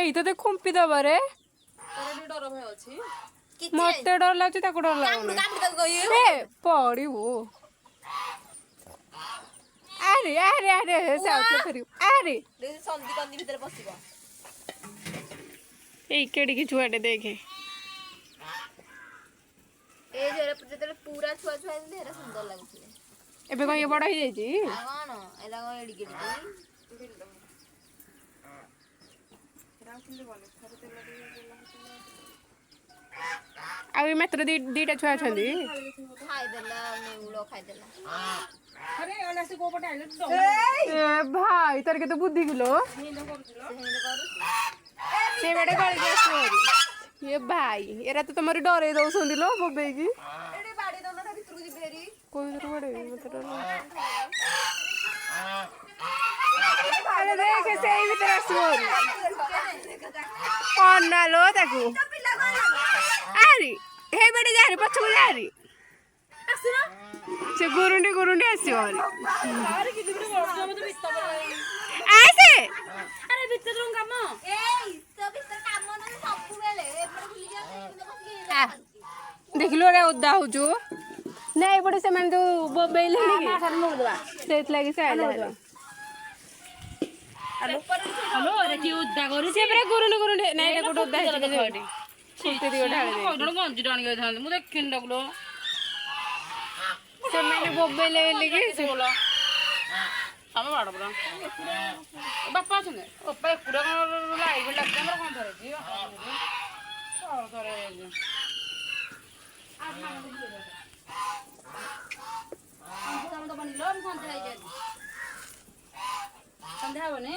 ଏଇ ତ ଦେ ଖୁମ୍ପି ଦବାରେ ଡର ଭୟ ଅଛି ମତେ ଡର ଲାଗୁଛି ତାକୁ ଡର ଲାଗୁନି ପଡିବୁ ଆରେ ଆରେ ଆରେ ସେ ଆଉଥରେ ଫେରିବୁ ଆରେ ସନ୍ଧି କନ୍ଦି ଭିତରେ ପଶିବ ଏଇ କେଡିକି ଛୁଆଟେ ଦେଖେ ଏ ଯେତେବେଳେ ପୁରା ଛୁଆ ଛୁଆ ହେଇଥିଲେ ହେରା ସୁନ୍ଦର ଲାଗୁଥିଲେ ଏବେ କଣ ଇଏ ବଡ ହେଇଯାଇଛି ଆଉ କଣ ଏରା କଣ ଏଡିକି ଆଉ ଏ ମାତ୍ର ଦିଟା ଛୁଆ ଅଛନ୍ତି ଖାଇଦେଲା ନେଉଳ ଖାଇଦେଲା ଏ ଭାଇ ତାର କେତେ ବୁଦ୍ଧି କିଲୋ ସେ ବାଟେ ଗଳିକି ଆସିବ ଏ ଭାଇ ଏରା ତ ତମର ଡରେଇ ଦଉଛନ୍ତି ଲୋ ବୋବେଇକି କୋଉ ଭିତରୁ ବାଡେଇବି ମତେ ଡର ଆରେ ଦେଖେ ସେଇ ଭିତରେ ଆସିବ ଅନାଲୋ ତାକୁ ଆରି ହେଇ ବାଟେ ଯାହାରି ପଛକୁ ଯାହାରି ସେ ଗୁରୁଣ୍ଡି ଗୁରୁଣ୍ଡି ଆସିବ ଆସେ ଆରେ ଭିତରେ କାମ ଦେଖିଲୁ ଏରା ଓଦା ହଉଛୁ ନା ଏପଟେ ସେମାନେ ଯୋଉ ବୋବେଇଲେଣି ସେଇଥିଲାଗି ସେ ଆଇଲା ସେ ପୁରା ଗୁରୁଣ୍ଡି ଗୁରୁଣ୍ଡି ନାଇଁ ଏଇଟା ଗୋଟେ ଓଦା ହେଇଛି ଛୁଟି ଦିଅ ଢାଳି ଗଞ୍ଜି ଟାଣି ଯାଇଥାନ୍ତି ମୁଁ ଦେଖିନି ଡାକୁlo ସେମାନେ ବୋବେଇଲେ ବୋଲିକି ଆମେ ବାଡ଼ ପୁରା ବାପା ଅଛନ୍ତି ବାପା ଏକୁଡ଼ା କଣ ଲାଇଭ ଲାଗିଛି ଆମର କଣ ଧରିଛି ସନ୍ଧ୍ୟା ହବନି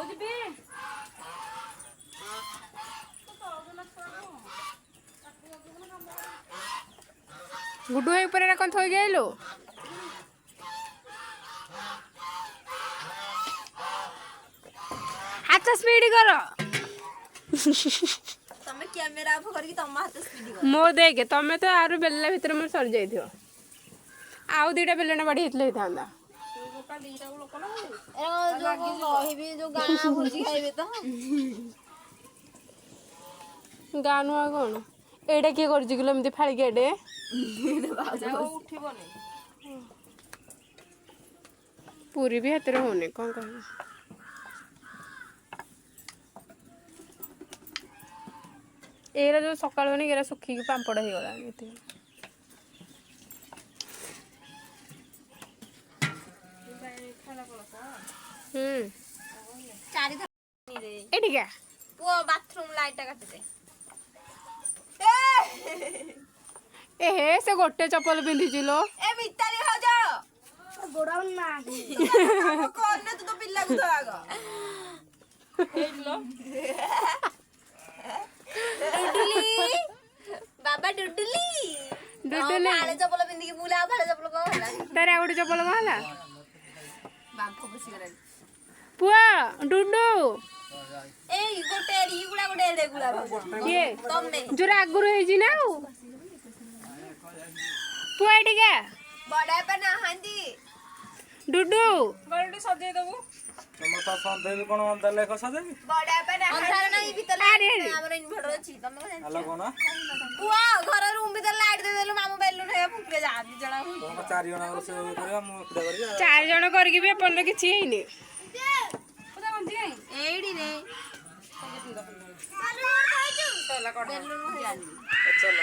ଯିବି ଗୁଡୁ ଭାଇ ଉପରେ କଣ ଥୋଇକି ଆଇଲୁ ହାତ ସ୍ପିଡ କର ତମେ କ୍ୟାମେରା ଅଫ୍ କରିକି ତମ ହାତ ସ୍ପିଡ୍ କର ମୋ ଦେଖେ ତମେ ତ ଆରୁ ବେଲା ଭିତରେ ମୋର ସରି ଯାଇଥିବ ଆଉ ଦିଟା ବେଲଣା ବାଡି ହେଇଥିଲେ ହେଇଥାନ୍ତା କହିବି ଯୋଉ ଗାଁ ଭୋଜି ଖାଇବେ ତ ଗାଁ ନୁଆ କଣ ଏଇଟା କିଏ କରୁଛି କିଲୋ ଏମିତି ଫାଳିକି ଏଡେ ଉଠିବନି ପୁରୀ ବି ହାତରେ ହଉନି କଣ କହିବି ଏଇରା ଯୋଉ ସକାଳୁ ହଉନି ଏରା ଶୁଖିକି ପାମ୍ପଡ ହେଇଗଲାଣି ଏତିକି ଏଠିକା ପୁଅ ବାଥରୁମ ଲାଇଟ୍ ଟା କାଟିଦେ ଏହେ ସେ ଗୋଟେ ଚପଲ ପିନ୍ଧିଛି ଲୋ ଏ ମିତାଲି ଭାଉଜ ଗୋଡାଉନ ନା କଣ ତୁ ତ ପିଲାକୁ ଧୋ ଆଗ ଡୁଡୁଲି ବାବା ଡୁଡୁଲି ଭାଳେ ଚପଲ ପିନ୍ଧିକି ବୁଲା ଭାଳେ ଚପଲ କଣ ହେଲା ତାର ଆଉ ଗୋଟେ ଚପଲ କଣ ହେଲା ବାମ୍ଫ ପଶିଗଲାଣି ପୁଅ ଡୁଡୁ ଏଇ ଗୋଟେ ଏଡିଗୁଳା ଗୋଟେ ଏଡେଗୁଳା କିଏ ତମେ ଯୋଉରା ଆଗରୁ ହେଇଛି ନା ଆଉ ପୁଅ ଏଠିକା ବଡାପା ନାହାନ୍ତି ଡୁଡୁ ଗଳଟି ସଜେଇ ଦବୁ ତମର ତ ସନ୍ଦେହ କଣ ଦେଲେ ସଜେଇବି ବଡାପା ନାହାନ୍ତି ନାହିଁ ଭିତରେ ଆମର ଇନଭର୍ଟର ଅଛି ତମେ ହାଲୋ କଣ ପୁଅ ଘର ରୁମ୍ ଭିତରେ ଲାଇଟ୍ ଦେଇଦେଲୁ ମାମୁ ବେଲୁନ ହେକା ଫୁଙ୍କିଲେ ଯା ଦି ଜଣ ତମ 4 ଜଣ ରୋଷେଇ କରିବା ମୁଁ ଏକୁଟିଆ କରିବି 4 ଜଣ କରିକି ବି ଏପର୍ଯ୍ୟନ୍ତ କିଛି ହେଇନି ଏଇଠି ରେ ଚାଲ